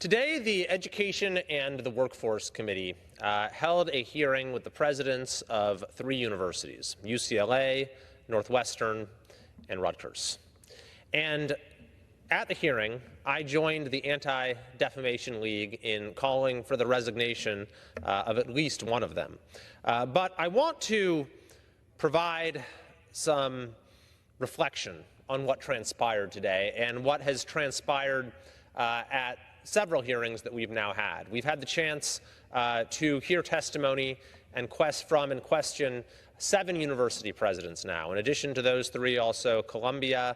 Today, the Education and the Workforce Committee held a hearing with the presidents of 3 universities, UCLA, Northwestern, and Rutgers. And at the hearing, I joined the Anti-Defamation League in calling for the resignation of at least one of them. But I want to provide some reflection on what transpired today and what has transpired at several hearings that we've now had. We've had the chance to hear testimony and question 7 university presidents now. In addition to those 3, also Columbia,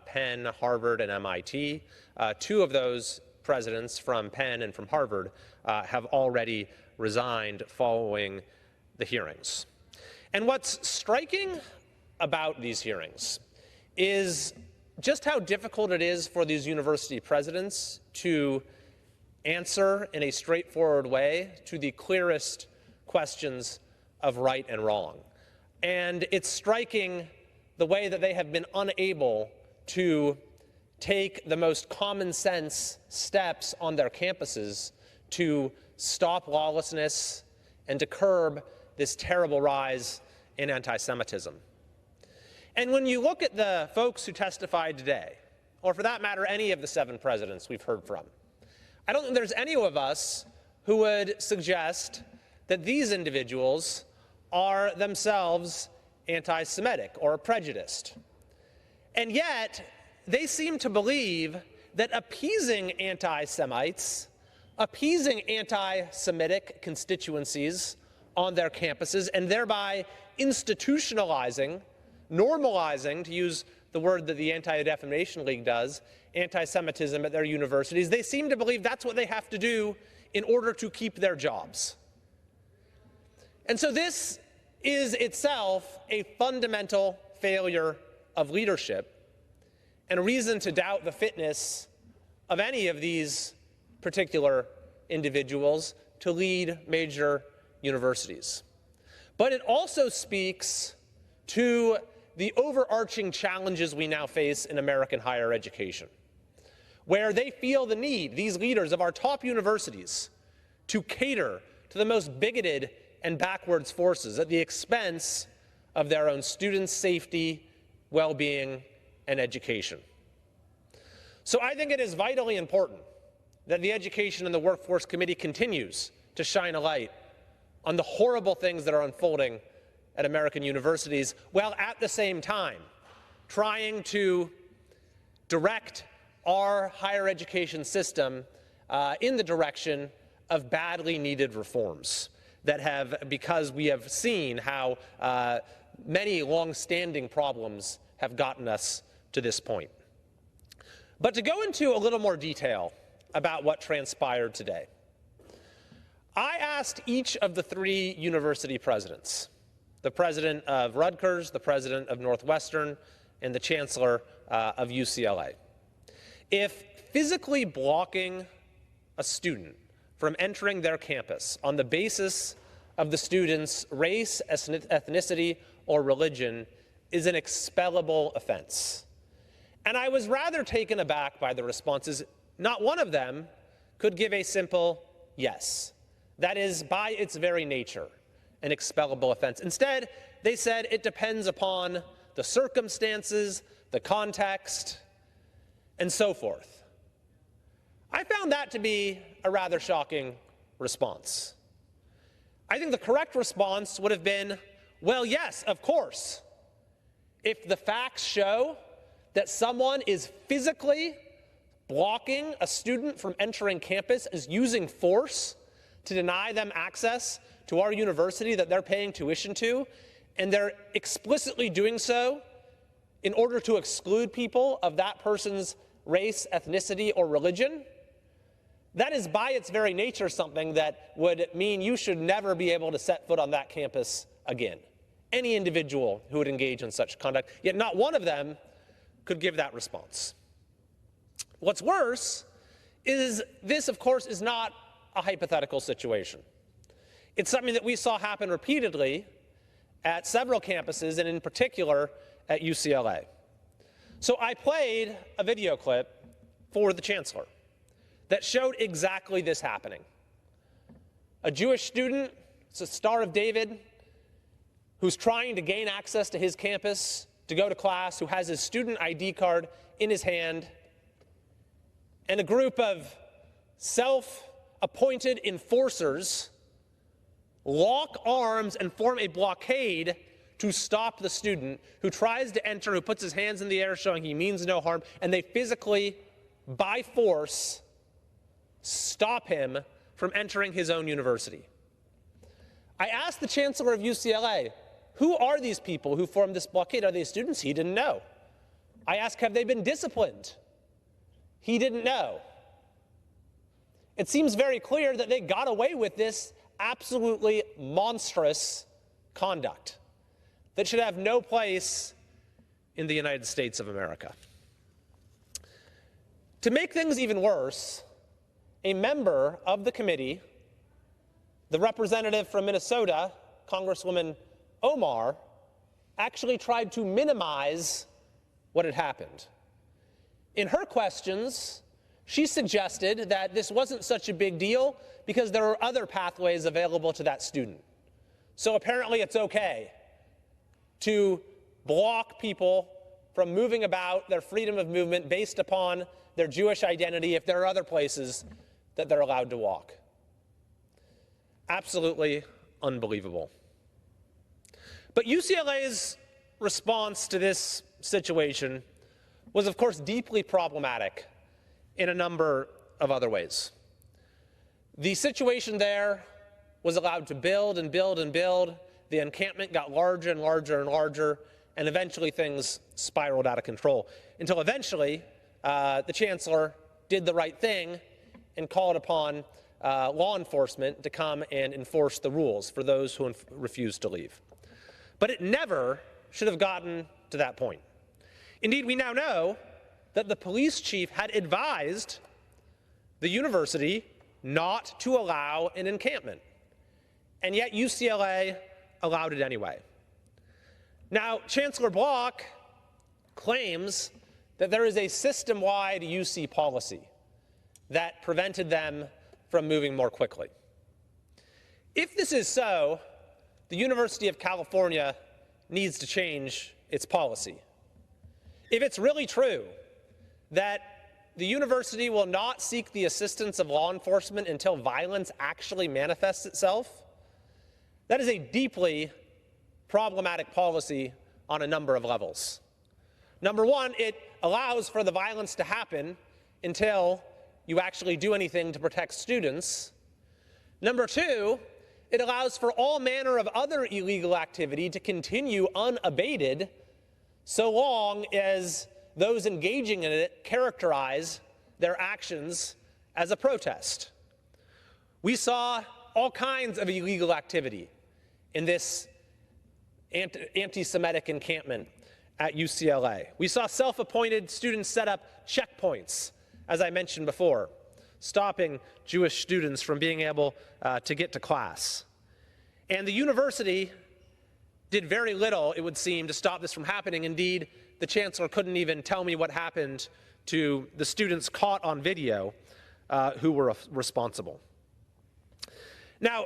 Penn, Harvard, and MIT. 2 of those presidents from Penn and from Harvard have already resigned following the hearings. And what's striking about these hearings is just how difficult it is for these university presidents to answer in a straightforward way to the clearest questions of right and wrong. And it's striking the way that they have been unable to take the most common sense steps on their campuses to stop lawlessness and to curb this terrible rise in anti-Semitism. And when you look at the folks who testified today, or for that matter, any of the 7 presidents we've heard from, I don't think there's any of us who would suggest that these individuals are themselves anti-Semitic or prejudiced. And yet, they seem to believe that appeasing anti-Semites, appeasing anti-Semitic constituencies on their campuses, and thereby institutionalizing, normalizing, to use the word that the Anti-Defamation League does, anti-Semitism at their universities, they seem to believe that's what they have to do in order to keep their jobs. And so this is itself a fundamental failure of leadership and a reason to doubt the fitness of any of these particular individuals to lead major universities. But it also speaks to the overarching challenges we now face in American higher education, where they feel the need, these leaders of our top universities, to cater to the most bigoted and backwards forces at the expense of their own students' safety, well-being, and education. So I think it is vitally important that the Education and the Workforce Committee continues to shine a light on the horrible things that are unfolding at American universities, while at the same time trying to direct our higher education system in the direction of badly needed reforms that have, because we have seen how many long-standing problems have gotten us to this point. But to go into a little more detail about what transpired today, I asked each of the 3 university presidents, the president of Rutgers, the president of Northwestern, and the chancellor of UCLA, if physically blocking a student from entering their campus on the basis of the student's race, ethnicity, or religion is an expellable offense. And I was rather taken aback by the responses. Not one of them could give a simple yes. That is, by its very nature, an expellable offense. Instead, they said it depends upon the circumstances, the context, and so forth. I found that to be a rather shocking response. I think the correct response would have been, well, yes, of course. If the facts show that someone is physically blocking a student from entering campus, is using force to deny them access to our university that they're paying tuition to, and they're explicitly doing so in order to exclude people of that person's race, ethnicity, or religion, that is by its very nature something that would mean you should never be able to set foot on that campus again. Any individual who would engage in such conduct, yet not one of them could give that response. What's worse is this, of course, is not a hypothetical situation. It's something that we saw happen repeatedly at several campuses, and in particular at UCLA. So I played a video clip for the chancellor. that showed exactly this happening. A Jewish student, it's a Star of David, who's trying to gain access to his campus to go to class, who has his student ID card in his hand, and a group of self-appointed enforcers lock arms and form a blockade to stop the student who tries to enter, who puts his hands in the air showing he means no harm, and they physically, by force, stop him from entering his own university. I asked the chancellor of UCLA, who are these people who formed this blockade? Are they students? He didn't know. I asked, have they been disciplined? He didn't know. It seems very clear that they got away with this absolutely monstrous conduct that should have no place in the United States of America. To make things even worse, a member of the committee, the representative from Minnesota, Congresswoman Omar, actually tried to minimize what had happened. In her questions, she suggested that this wasn't such a big deal because there are other pathways available to that student. So apparently it's okay to block people from moving about, their freedom of movement based upon their Jewish identity if there are other places that they're allowed to walk. Absolutely unbelievable. But UCLA's response to this situation was, of course, deeply problematic in a number of other ways. The situation there was allowed to build and build and build. The encampment got larger and larger and larger, and eventually things spiraled out of control, until eventually the chancellor did the right thing and called upon law enforcement to come and enforce the rules for those who refused to leave. But it never should have gotten to that point. Indeed, we now know that the police chief had advised the university not to allow an encampment, and yet UCLA allowed it anyway. Now, Chancellor Block claims that there is a system-wide UC policy that prevented them from moving more quickly. If this is so, the University of California needs to change its policy. If it's really true that the university will not seek the assistance of law enforcement until violence actually manifests itself, that is a deeply problematic policy on a number of levels. Number one, it allows for the violence to happen until you actually do anything to protect students. Number two, it allows for all manner of other illegal activity to continue unabated so long as those engaging in it characterize their actions as a protest. We saw all kinds of illegal activity in this anti-Semitic encampment at UCLA. We saw self-appointed students set up checkpoints, as I mentioned before, stopping Jewish students from being able to get to class. And the university did very little, it would seem, to stop this from happening. Indeed, the chancellor couldn't even tell me what happened to the students caught on video who were responsible. Now,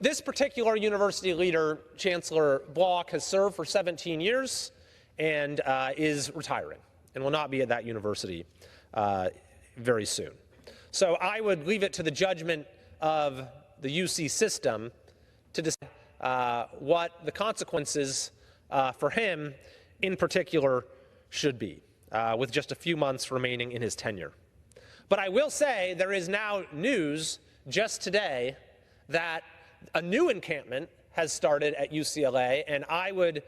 this particular university leader, Chancellor Block, has served for 17 years and is retiring and will not be at that university very soon. So I would leave it to the judgment of the UC system to decide what the consequences for him in particular should be, with just a few months remaining in his tenure. But I will say there is now news just today that a new encampment has started at UCLA, and I would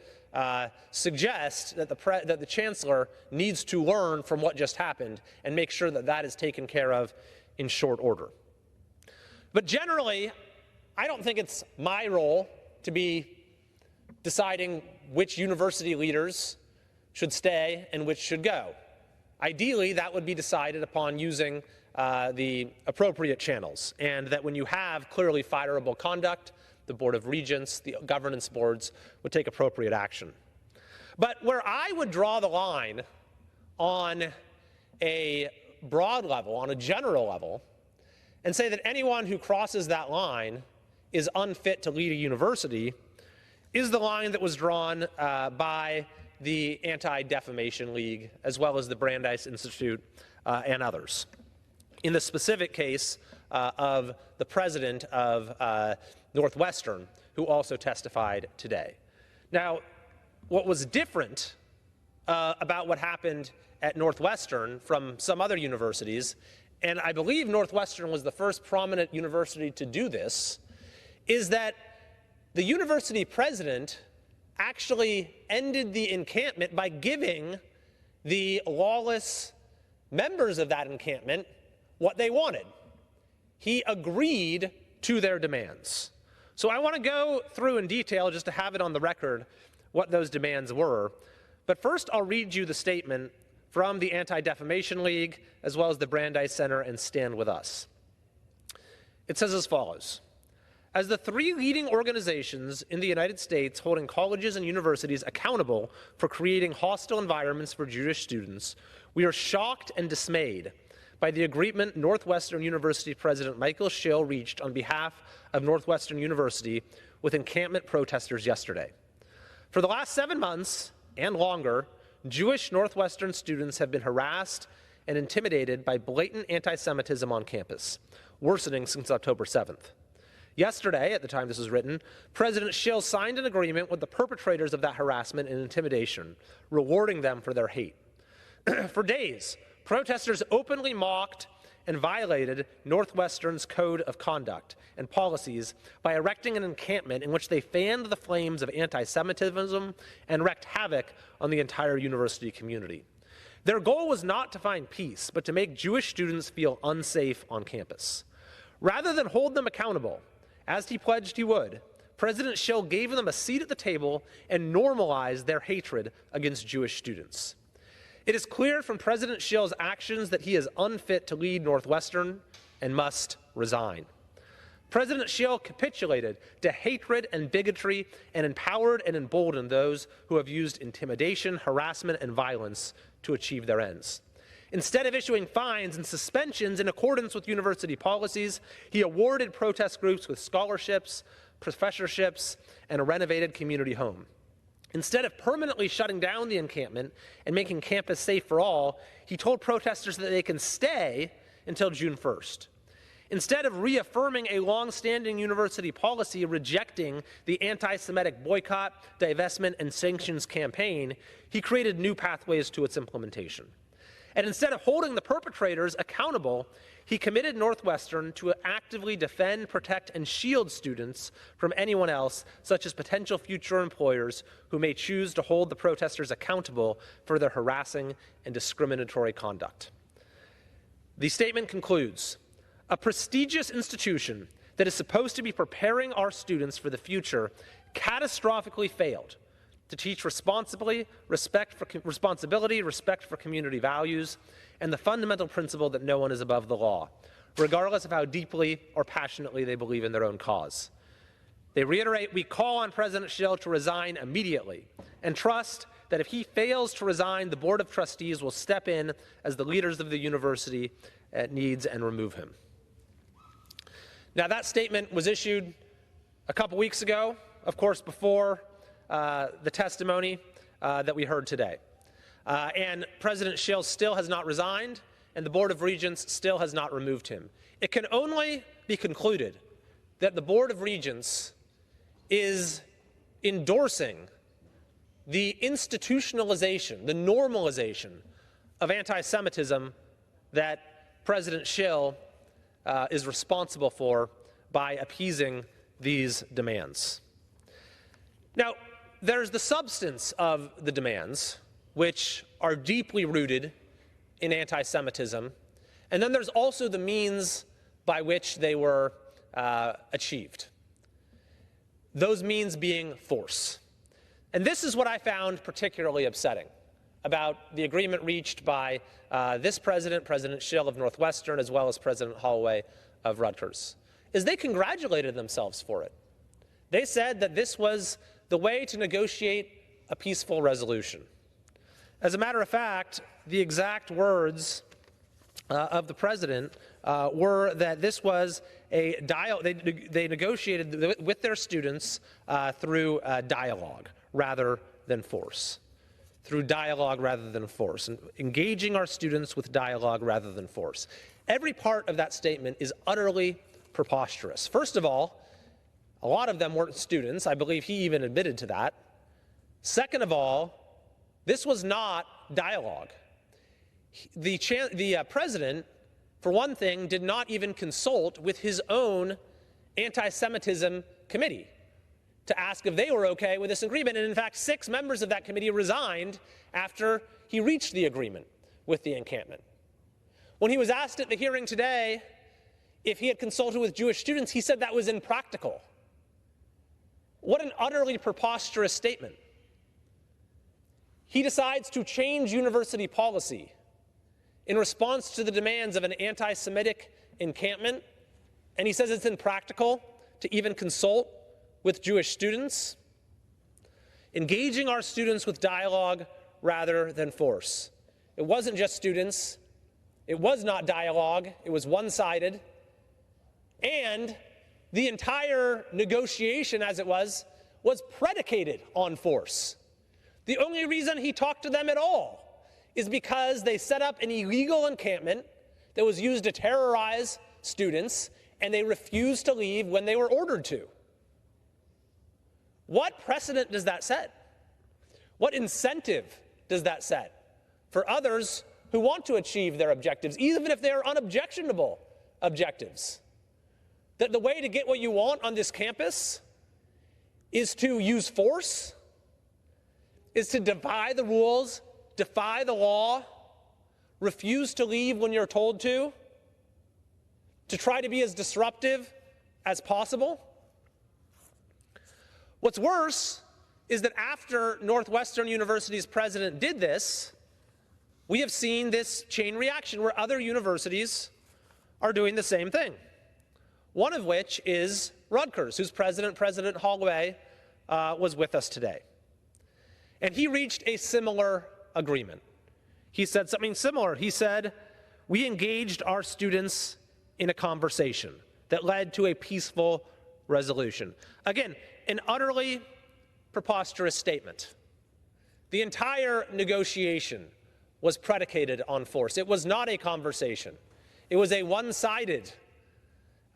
suggest that the chancellor needs to learn from what just happened and make sure that that is taken care of in short order. But generally, I don't think it's my role to be deciding which university leaders should stay and which should go. Ideally, that would be decided upon using the appropriate channels, and that when you have clearly fireable conduct, the Board of Regents, the governance boards would take appropriate action. But where I would draw the line on a broad level, on a general level, and say that anyone who crosses that line is unfit to lead a university is the line that was drawn by the Anti-Defamation League, as well as the Brandeis Institute and others. In the specific case of the president of Northwestern, who also testified today. Now, what was different about what happened at Northwestern from some other universities, and I believe Northwestern was the first prominent university to do this, is that the university president actually ended the encampment by giving the lawless members of that encampment what they wanted. He agreed to their demands. So I want to go through in detail, just to have it on the record, what those demands were. But first, I'll read you the statement from the Anti-Defamation League, as well as the Brandeis Center and Stand With Us. It says as follows: as the three leading organizations in the United States holding colleges and universities accountable for creating hostile environments for Jewish students, we are shocked and dismayed by the agreement Northwestern University President Michael Schill reached on behalf of Northwestern University with encampment protesters yesterday. For the last 7 months and longer, Jewish Northwestern students have been harassed and intimidated by blatant anti-Semitism on campus, worsening since October 7th. Yesterday, at the time this was written, President Schill signed an agreement with the perpetrators of that harassment and intimidation, rewarding them for their hate. For days, protesters openly mocked and violated Northwestern's code of conduct and policies by erecting an encampment in which they fanned the flames of anti-Semitism and wreaked havoc on the entire university community. Their goal was not to find peace, but to make Jewish students feel unsafe on campus. Rather than hold them accountable, as he pledged he would, President Schill gave them a seat at the table and normalized their hatred against Jewish students. It is clear from President Schill's actions that he is unfit to lead Northwestern and must resign. President Schill capitulated to hatred and bigotry and empowered and emboldened those who have used intimidation, harassment, and violence to achieve their ends. Instead of issuing fines and suspensions in accordance with university policies, he awarded protest groups with scholarships, professorships, and a renovated community home. Instead of permanently shutting down the encampment and making campus safe for all, he told protesters that they can stay until June 1st. Instead of reaffirming a long-standing university policy rejecting the anti-Semitic boycott, divestment, and sanctions campaign, he created new pathways to its implementation. And instead of holding the perpetrators accountable, he committed Northwestern to actively defend, protect, and shield students from anyone else, such as potential future employers who may choose to hold the protesters accountable for their harassing and discriminatory conduct. The statement concludes, a prestigious institution that is supposed to be preparing our students for the future catastrophically failed to teach responsibility, respect for community values, and the fundamental principle that no one is above the law, regardless of how deeply or passionately they believe in their own cause. They reiterate, we call on President Schill to resign immediately and trust that if he fails to resign, the Board of Trustees will step in as the leaders of the university needs and remove him. Now, that statement was issued a couple weeks ago, of course, before the testimony that we heard today. And President Schill still has not resigned, and the Board of Regents still has not removed him. It can only be concluded that the Board of Regents is endorsing the institutionalization, the normalization of anti-Semitism that President Schill is responsible for by appeasing these demands. Now, there's the substance of the demands, which are deeply rooted in anti-Semitism, and then there's also the means by which they were achieved. Those means being force. And this is what I found particularly upsetting about the agreement reached by this president, President Schill of Northwestern, as well as President Holloway of Rutgers, is they congratulated themselves for it. They said that this was the way to negotiate a peaceful resolution. As a matter of fact, the exact words of the president were that this was a they negotiated with their students through dialogue rather than force. Through dialogue rather than force, and engaging our students with dialogue rather than force. Every part of that statement is utterly preposterous. First of all, a lot of them weren't students. I believe he even admitted to that. Second of all, this was not dialogue. The president, for one thing, did not even consult with his own anti-Semitism committee to ask if they were okay with this agreement. And in fact, 6 members of that committee resigned after he reached the agreement with the encampment. When he was asked at the hearing today if he had consulted with Jewish students, he said that was impractical. What an utterly preposterous statement. He decides to change university policy in response to the demands of an anti-Semitic encampment, and he says it's impractical to even consult with Jewish students. Engaging our students with dialogue rather than force. It wasn't just students. It was not dialogue. It was one-sided. And the entire negotiation, as it was predicated on force. The only reason he talked to them at all is because they set up an illegal encampment that was used to terrorize students, and they refused to leave when they were ordered to. What precedent does that set? What incentive does that set for others who want to achieve their objectives, even if they are unobjectionable objectives? That the way to get what you want on this campus is to use force, is to defy the rules, defy the law, refuse to leave when you're told to try to be as disruptive as possible. What's worse is that after Northwestern University's president did this, we have seen this chain reaction where other universities are doing the same thing. One of which is Rutgers, whose president, President Holloway, was with us today. And he reached a similar agreement. He said something similar. He said, we engaged our students in a conversation that led to a peaceful resolution. Again, an utterly preposterous statement. The entire negotiation was predicated on force. It was not a conversation. It was a one-sided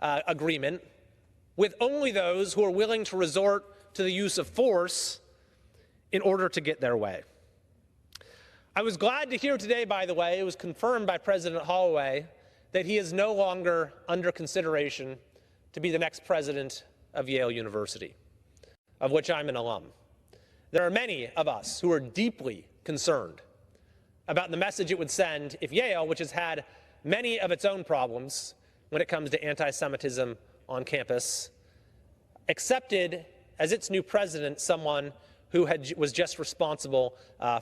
agreement with only those who are willing to resort to the use of force in order to get their way. I was glad to hear today, by the way, it was confirmed by President Holloway that he is no longer under consideration to be the next president of Yale University, of which I'm an alum. There are many of us who are deeply concerned about the message it would send if Yale, which has had many of its own problems when it comes to anti-Semitism on campus, accepted as its new president someone who was just responsible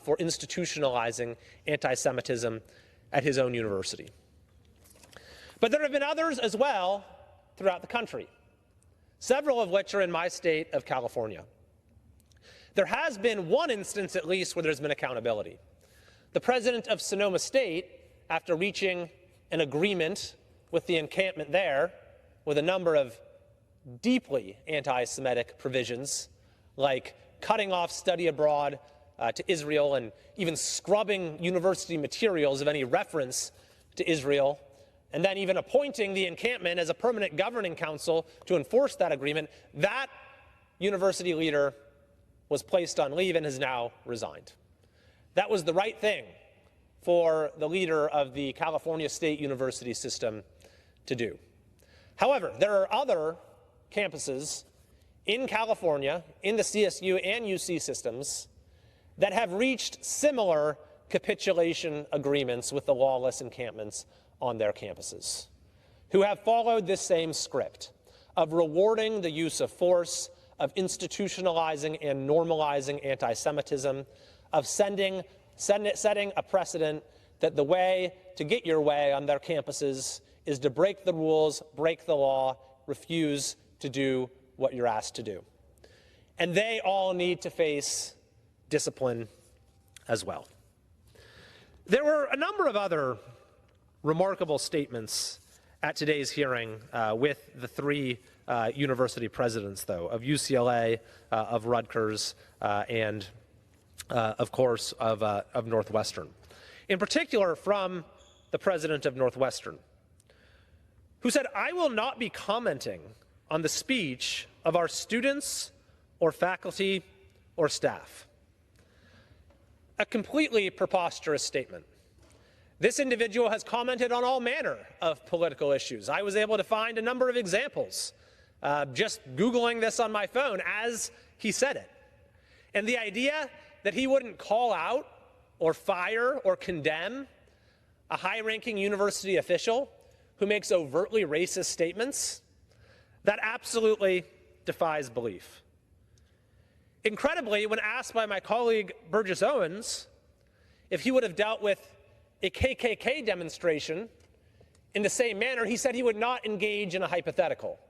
for institutionalizing anti-Semitism at his own university. But there have been others as well throughout the country, several of which are in my state of California. There has been one instance, at least, where there's been accountability. The president of Sonoma State, after reaching an agreement with the encampment there, with a number of deeply anti-Semitic provisions, like cutting off study abroad to Israel and even scrubbing university materials of any reference to Israel, and then even appointing the encampment as a permanent governing council to enforce that agreement, that university leader was placed on leave and has now resigned. That was the right thing for the leader of the California State University system to do. However, there are other campuses in California, in the CSU and UC systems, that have reached similar capitulation agreements with the lawless encampments on their campuses, who have followed this same script of rewarding the use of force, of institutionalizing and normalizing anti-Semitism, of setting a precedent that the way to get your way on their campuses is to break the rules, break the law, refuse to do what you're asked to do. And they all need to face discipline as well. There were a number of other remarkable statements at today's hearing with the three university presidents, though, of UCLA, of Rutgers, and, of course, of Northwestern. In particular, from the president of Northwestern, who said, "I will not be commenting on the speech of our students or faculty or staff." A completely preposterous statement. This individual has commented on all manner of political issues. I was able to find a number of examples, just Googling this on my phone as he said it. And the idea that he wouldn't call out or fire or condemn a high-ranking university official who makes overtly racist statements, that absolutely defies belief. Incredibly, when asked by my colleague Burgess Owens if he would have dealt with a KKK demonstration in the same manner, he said he would not engage in a hypothetical,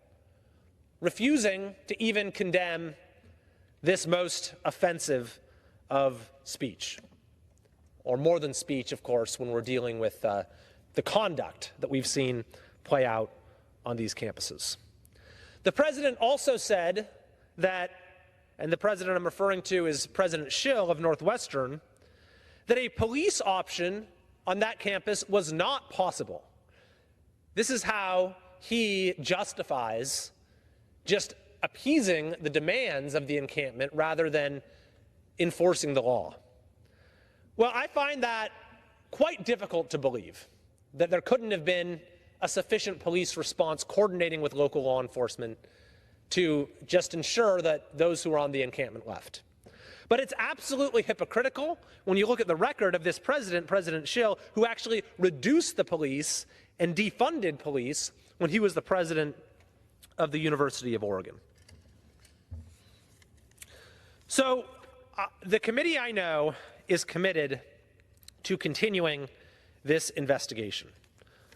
refusing to even condemn this most offensive of speech, or more than speech, of course, when we're dealing with the conduct that we've seen play out on these campuses. The president also said that, and the president I'm referring to is President Schill of Northwestern, that a police option on that campus was not possible. This is how he justifies just appeasing the demands of the encampment rather than enforcing the law. Well, I find that quite difficult to believe, that there couldn't have been a sufficient police response coordinating with local law enforcement to just ensure that those who were on the encampment left. But it's absolutely hypocritical when you look at the record of this president, President Schill, who actually reduced the police and defunded police when he was the president of the University of Oregon. So the committee, I know, is committed to continuing this investigation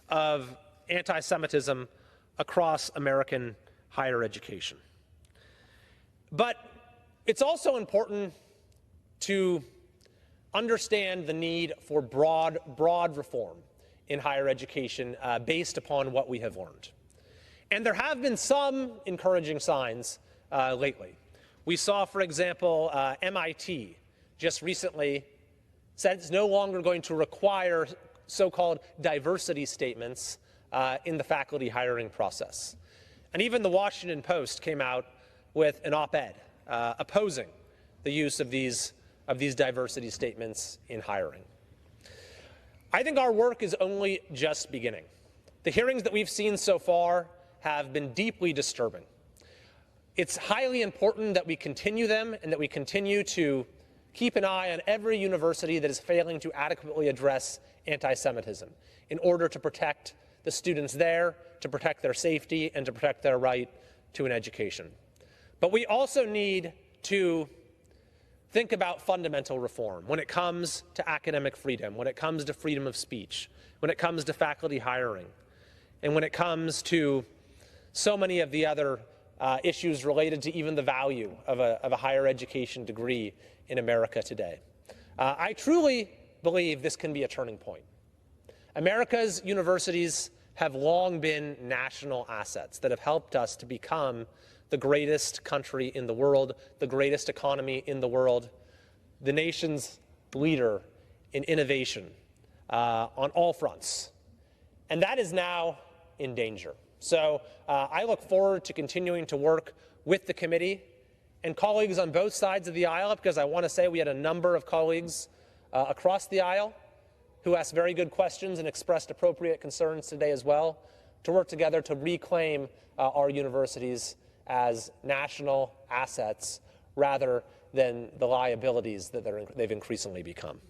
of anti-Semitism across American higher education. But it's also important to understand the need for broad reform in higher education based upon what we have learned. And there have been some encouraging signs lately. We saw, for example, MIT just recently said it's no longer going to require so-called diversity statements in the faculty hiring process. And even the Washington Post came out with an op-ed opposing the use of these diversity statements in hiring. I think our work is only just beginning. The hearings that we've seen so far have been deeply disturbing. It's highly important that we continue them and that we continue to keep an eye on every university that is failing to adequately address anti-Semitism in order to protect the students there, to protect their safety, and to protect their right to an education. But we also need to think about fundamental reform when it comes to academic freedom, when it comes to freedom of speech, when it comes to faculty hiring, and when it comes to so many of the other issues related to even the value of a higher education degree in America today. I truly believe this can be a turning point. America's universities have long been national assets that have helped us to become the greatest country in the world, the greatest economy in the world, the nation's leader in innovation on all fronts. And that is now in danger. So I look forward to continuing to work with the committee and colleagues on both sides of the aisle, because I want to say we had a number of colleagues across the aisle who asked very good questions and expressed appropriate concerns today as well, to work together to reclaim our universities as national assets rather than the liabilities that they've increasingly become.